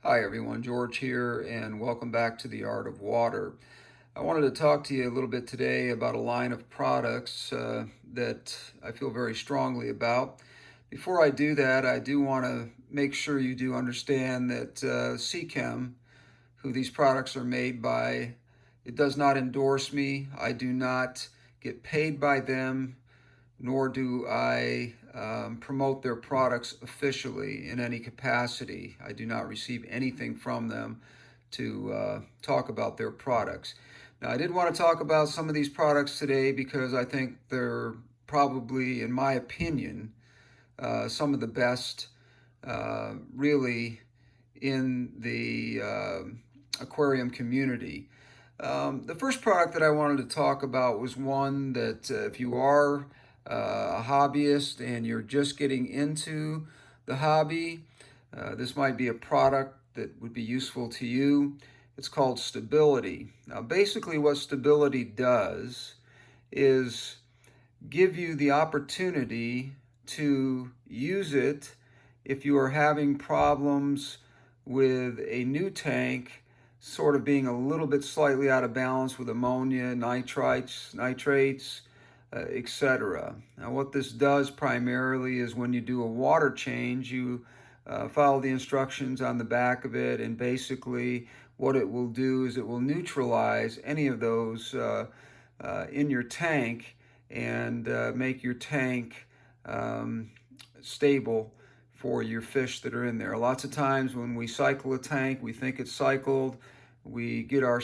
Hi everyone, George here, and welcome back to the Art of Water. I wanted to talk to you a little bit today about a line of products that I feel very strongly about. Before I do that, I do want to make sure you do understand that Seachem, who these products are made by, it does not endorse me. I do not get paid by them, nor do I promote their products officially in any capacity. I do not receive anything from them to talk about their products. Now, I did want to talk about some of these products today because I think they're probably, in my opinion, some of the best really in the aquarium community. The first product that I wanted to talk about was one that if you are a hobbyist and you're just getting into the hobby, this might be a product that would be useful to you. It's called Stability. Now, basically, what Stability does is give you the opportunity to use it if you are having problems with a new tank sort of being a little bit slightly out of balance with ammonia, nitrates, etc. Now, what this does primarily is when you do a water change, you follow the instructions on the back of it, and basically what it will do is it will neutralize any of those in your tank and make your tank stable for your fish that are in there. Lots of times when we cycle a tank, we think it's cycled. We get our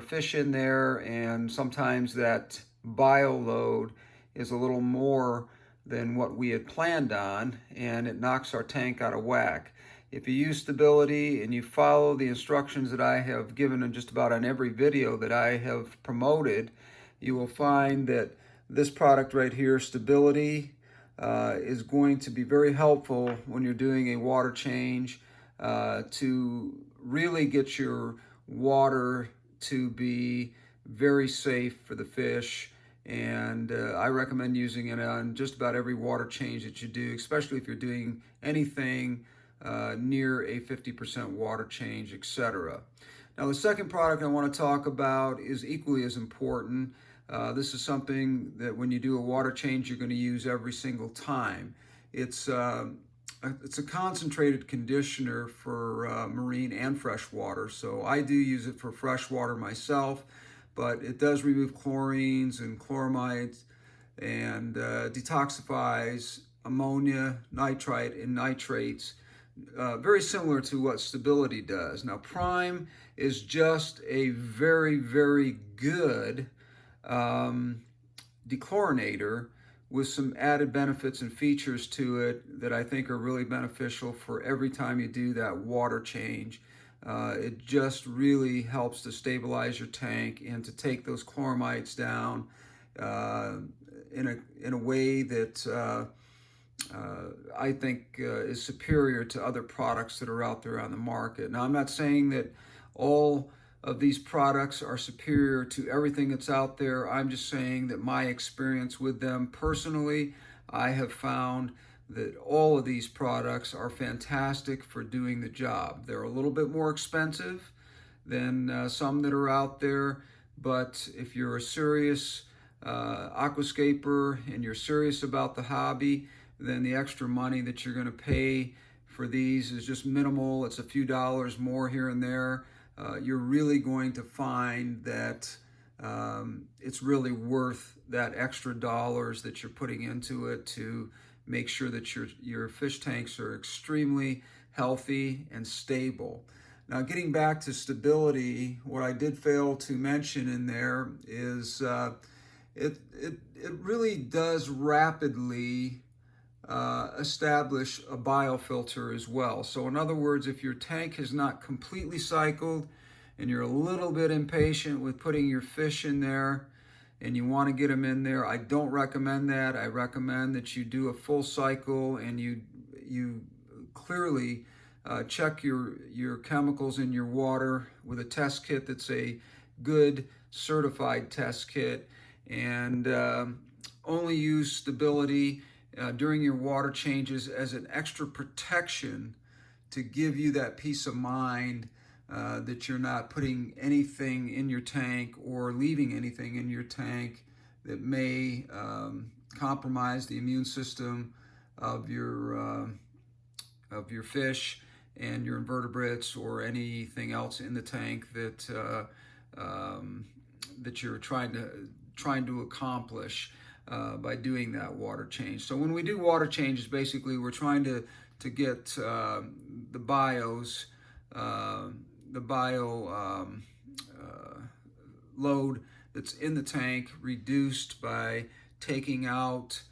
fish in there, and sometimes that bio load is a little more than what we had planned on, and it knocks our tank out of whack. If you use Stability and you follow the instructions that I have given in just about on every video that I have promoted, you will find that this product right here, Stability, is going to be very helpful when you're doing a water change to really get your water to be very safe for the fish. And I recommend using it on just about every water change that you do, especially if you're doing anything near a 50% water change, etc. Now, the second product I want to talk about is equally as important. This is something that when you do a water change, you're going to use every single time. It's a concentrated conditioner for marine and freshwater. So I do use it for freshwater myself, but it does remove chlorines and chloramides and detoxifies ammonia, nitrite, and nitrates. Very similar to what Stability does. Now, Prime is just a very, very good dechlorinator with some added benefits and features to it that I think are really beneficial for every time you do that water change. It just really helps to stabilize your tank and to take those chloramides down in a way that I think is superior to other products that are out there on the market. Now, I'm not saying that all of these products are superior to everything that's out there. I'm just saying that my experience with them personally, I have found that all of these products are fantastic for doing the job. They're a little bit more expensive than some that are out there, but if you're a serious aquascaper and you're serious about the hobby, then the extra money that you're going to pay for these is just minimal. It's a few dollars more here and there. You're really going to find that it's really worth that extra dollars that you're putting into it to make sure that your fish tanks are extremely healthy and stable. Now, getting back to Stability, what I did fail to mention in there is it really does rapidly establish a biofilter as well. So in other words, if your tank has not completely cycled and you're a little bit impatient with putting your fish in there and you want to get them in there, I don't recommend that. I recommend that you do a full cycle and you clearly check your chemicals in your water with a test kit that's a good certified test kit, and only use Stability during your water changes as an extra protection to give you that peace of mind that you're not putting anything in your tank or leaving anything in your tank that may compromise the immune system of your fish and your invertebrates or anything else in the tank that that you're trying to accomplish by doing that water change. So when we do water changes, basically we're trying to get the bios, the bio load that's in the tank reduced by taking out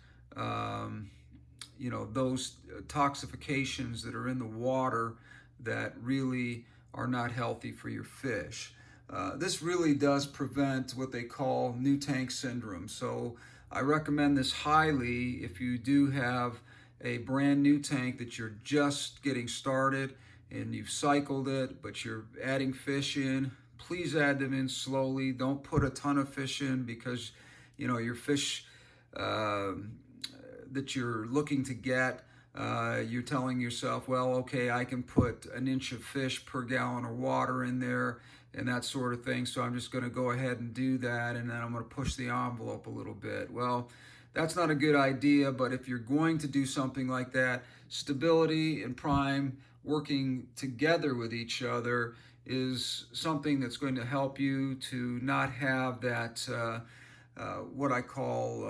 those toxifications that are in the water that really are not healthy for your fish. This really does prevent what they call new tank syndrome. So I recommend this highly if you do have a brand new tank that you're just getting started and you've cycled it, but you're adding fish in. Please add them in slowly. Don't put a ton of fish in because your fish that you're looking to get, you're telling yourself, well, okay, I can put an inch of fish per gallon of water in there and that sort of thing, so I'm just going to go ahead and do that, and then I'm going to push the envelope a little bit. Well, that's not a good idea, but if you're going to do something like that, stability and prime working together with each other is something that's going to help you to not have that what I call,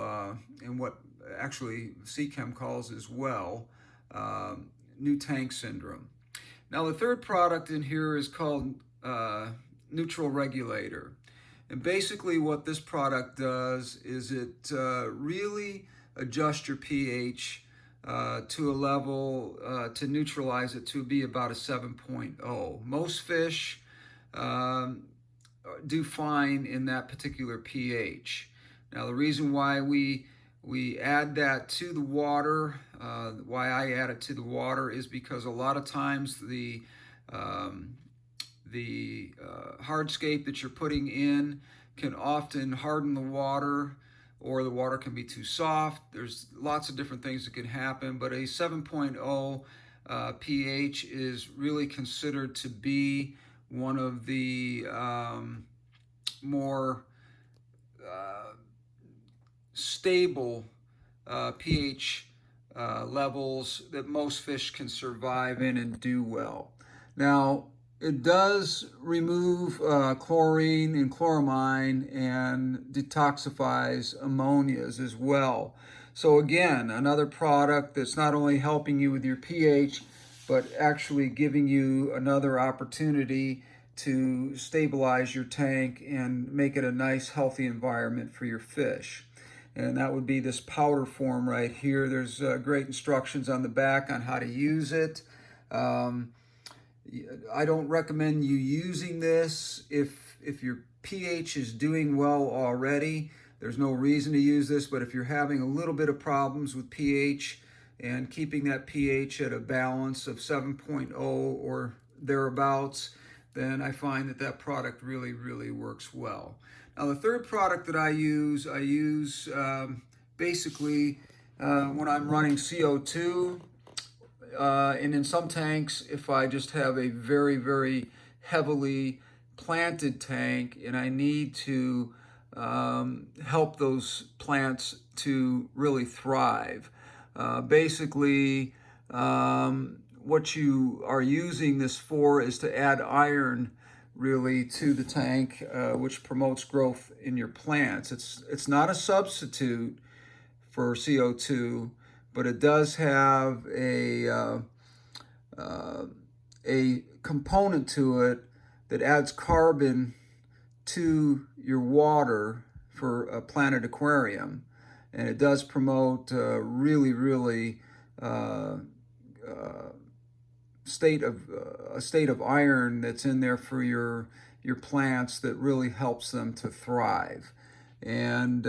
and what actually Seachem calls as well, new tank syndrome. Now the third product in here is called neutral regulator. And basically what this product does is it really adjusts your pH to a level to neutralize it to be about a 7.0. Most fish do fine in that particular pH. Now the reason why we add that to the water, why I add it to the water, is because a lot of times the hardscape that you're putting in can often harden the water, or the water can be too soft. There's lots of different things that can happen, but a 7.0 pH is really considered to be one of the more stable pH levels that most fish can survive in and do well. Now, it does remove chlorine and chloramine and detoxifies ammonias as well. So again, another product that's not only helping you with your pH, but actually giving you another opportunity to stabilize your tank and make it a nice, healthy environment for your fish. And that would be this powder form right here. There's great instructions on the back on how to use it. I don't recommend you using this if your pH is doing well already. There's no reason to use this, but if you're having a little bit of problems with pH and keeping that pH at a balance of 7.0 or thereabouts, then I find that product really, really works well. Now the third product that I use basically when I'm running CO2, and in some tanks, if I just have a very, very heavily planted tank and I need to help those plants to really thrive. Basically, what you are using this for is to add iron really to the tank, which promotes growth in your plants. It's not a substitute for CO2, but it does have a component to it that adds carbon to your water for a planted aquarium, and it does promote really, really a state of iron that's in there for your plants that really helps them to thrive. And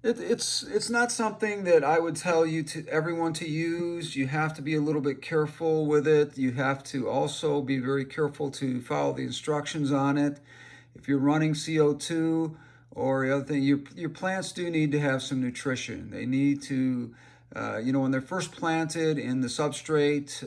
it's not something that I would tell you to everyone to use. You have to be a little bit careful with it. You have to also be very careful to follow the instructions on it. If you're running CO2 or the other thing, your plants do need to have some nutrition. They need to When they're first planted in the substrate,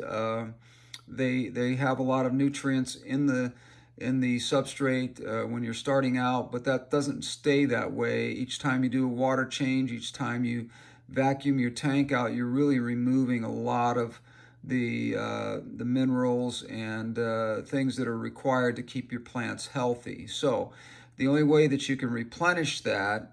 they have a lot of nutrients in the substrate when you're starting out, but that doesn't stay that way. Each time you do a water change, each time you vacuum your tank out, you're really removing a lot of the minerals and things that are required to keep your plants healthy. So the only way that you can replenish that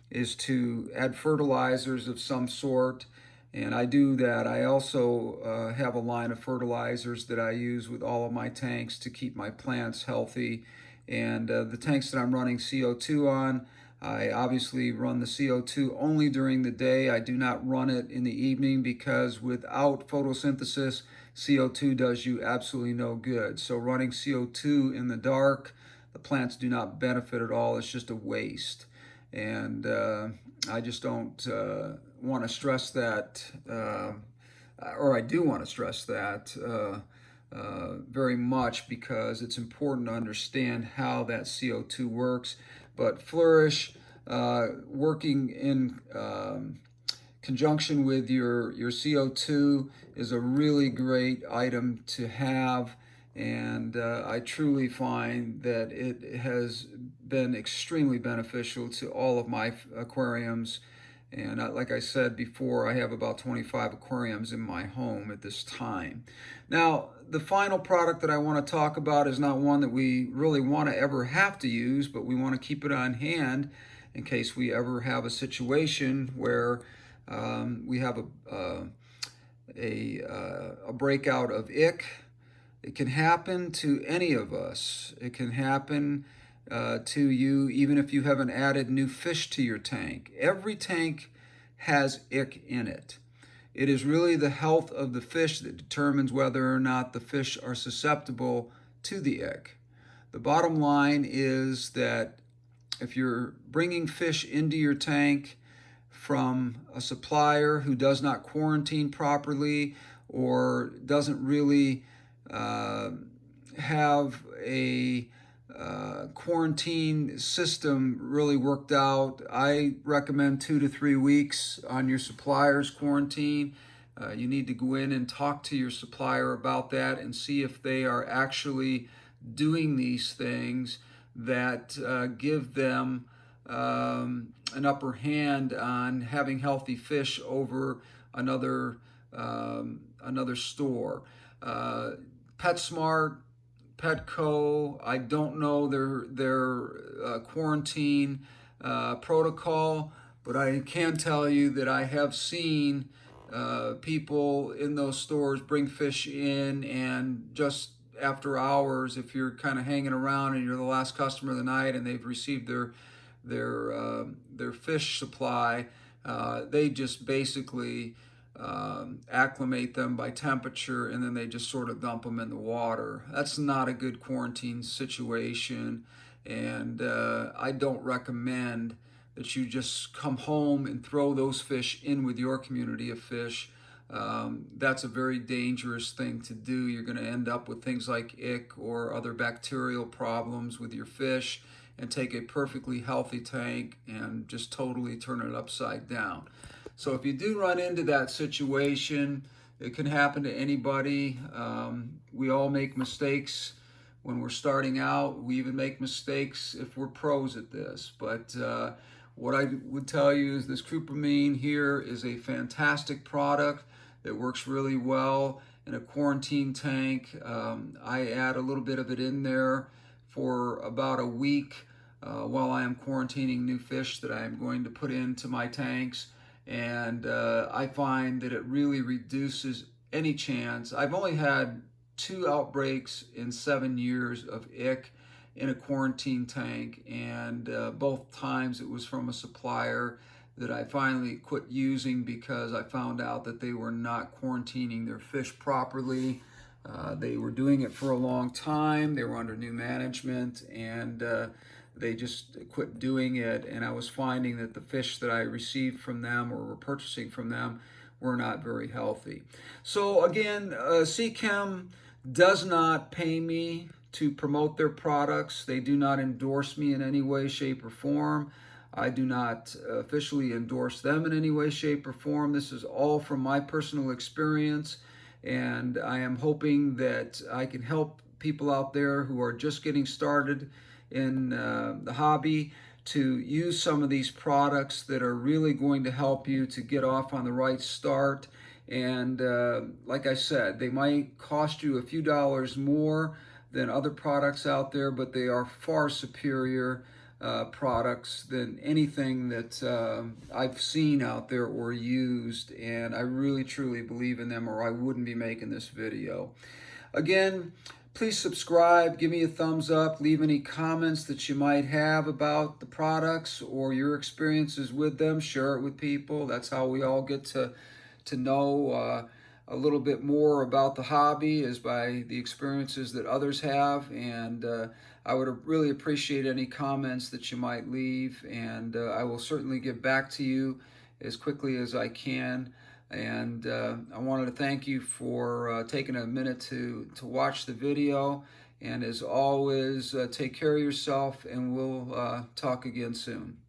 is to add fertilizers of some sort. And I do that. I also have a line of fertilizers that I use with all of my tanks to keep my plants healthy. And the tanks that I'm running CO2 on, I obviously run the CO2 only during the day. I do not run it in the evening because without photosynthesis, CO2 does you absolutely no good. So running CO2 in the dark, the plants do not benefit at all. It's just a waste. And I just don't want to stress that, or I do want to stress that very much, because it's important to understand how that CO2 works. But Flourish, working in conjunction with your CO2, is a really great item to have. And I truly find that it has been extremely beneficial to all of my aquariums. And like I said before, I have about 25 aquariums in my home at this time. Now, the final product that I want to talk about is not one that we really want to ever have to use, but we want to keep it on hand in case we ever have a situation where we have a breakout of ick. It can happen to any of us. It can happen to you even if you haven't added new fish to your tank. Every tank has ick in it. It is really the health of the fish that determines whether or not the fish are susceptible to the ick. The bottom line is that if you're bringing fish into your tank from a supplier who does not quarantine properly or doesn't really have a quarantine system really worked out, I recommend 2 to 3 weeks on your supplier's quarantine. You need to go in and talk to your supplier about that and see if they are actually doing these things that give them an upper hand on having healthy fish over another store. PetSmart, Petco, I don't know their quarantine protocol, but I can tell you that I have seen people in those stores bring fish in, and just after hours, if you're kind of hanging around and you're the last customer of the night and they've received their fish supply, they just basically acclimate them by temperature, and then they just sort of dump them in the water. That's not a good quarantine situation, and I don't recommend that you just come home and throw those fish in with your community of fish. That's a very dangerous thing to do. You're going to end up with things like ick or other bacterial problems with your fish, and take a perfectly healthy tank and just totally turn it upside down. So if you do run into that situation, it can happen to anybody. We all make mistakes when we're starting out. We even make mistakes if we're pros at this. But what I would tell you is this cupramine here is a fantastic product that works really well in a quarantine tank. I add a little bit of it in there for about a week while I am quarantining new fish that I am going to put into my tanks. And I find that it really reduces any chance. I've only had 2 outbreaks in 7 years of ick in a quarantine tank, and both times it was from a supplier that I finally quit using because I found out that they were not quarantining their fish properly. They were doing it for a long time. They were under new management, and they just quit doing it, and I was finding that the fish that I received from them or were purchasing from them were not very healthy. So again, Seachem does not pay me to promote their products. They do not endorse me in any way, shape, or form. I do not officially endorse them in any way, shape, or form. This is all from my personal experience, and I am hoping that I can help people out there who are just getting started in the hobby to use some of these products that are really going to help you to get off on the right start. And like I said, they might cost you a few dollars more than other products out there, but they are far superior products than anything that I've seen out there or used, and I really truly believe in them, or I wouldn't be making this video. Again, please subscribe, give me a thumbs up, leave any comments that you might have about the products or your experiences with them. Share it with people. That's how we all get to know a little bit more about the hobby, is by the experiences that others have. And I would really appreciate any comments that you might leave, and I will certainly get back to you as quickly as I can. And I wanted to thank you for taking a minute to watch the video. And as always, take care of yourself, and we'll talk again soon.